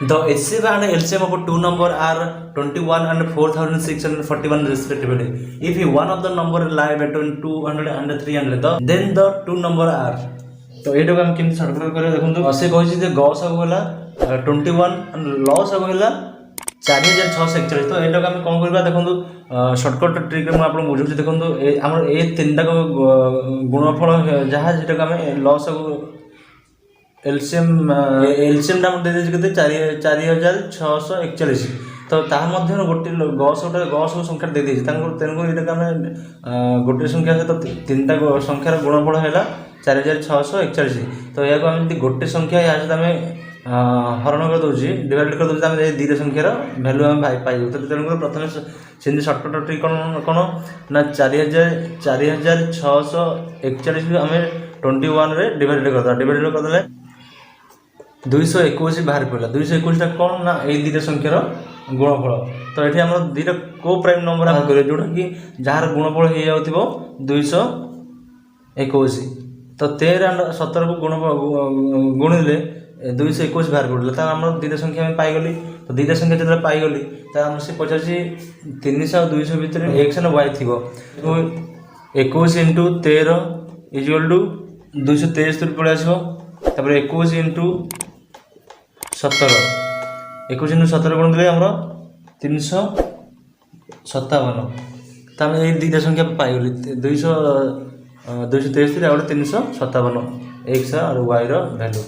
The HCF and LCM of two number are 21 and 4641 respectively. If one of the number lie between 200 and 300, then the two number are. तो এইটাকে আমি কেমতি shortcut করে দেখুন। সে কইছি যে গসাগু হলা 21 and লসাগু হলা 4641। তো এইটাকে আমি কোন করিবা দেখুন সর্টকট ট্রিক আমি আপনাকে বুঝাউছি। দেখুন আমার এই তিনটা গুণফল যাহা যেটাকে আমি লসাগু एलसीएम टा दे देते 4641। तो तार मध्य गोटे गस संख्या दे देती तेणुक ये गोटे संख्या सहित तीन टा संख्यार गुणफल है 4641। तो यह आम गोटे संख्या या सहित आम हरण कर दूसरी डिवाइड कर दूसरी आम दुईटा संख्यार भैल्यू आम पाई। तो तेणुक प्रथम से सर्टकट ट्रिक कौन ना 4641 आम 21 रे डिवाइड करदे 221 बाहर पड़ा। 221 कौन ना ये दुईटा संख्यार गुणफल। तो ये आम दुईटा को प्राइम नंबर आम करें जोटा कि जार गुणफल हो जाओ 221। तो 13 और 17 को गुणिले 221 बाहर पड़ा। तो आम दुईटा संख्या पाईगली। तो दुईटा संख्या जो पाईगली तो आम से पचार 300 और 200 भितर एक्स एंड वाई थी। 21 इंटू 13 इक्वल टू 273 पड़े आसो। 21 इंटू 17 21 इंटू 17 गुण देते आम 357। तो आम ये दुईटा संख्या पाईगली 273 और 357 एक्स और वाई रो भैल्यू।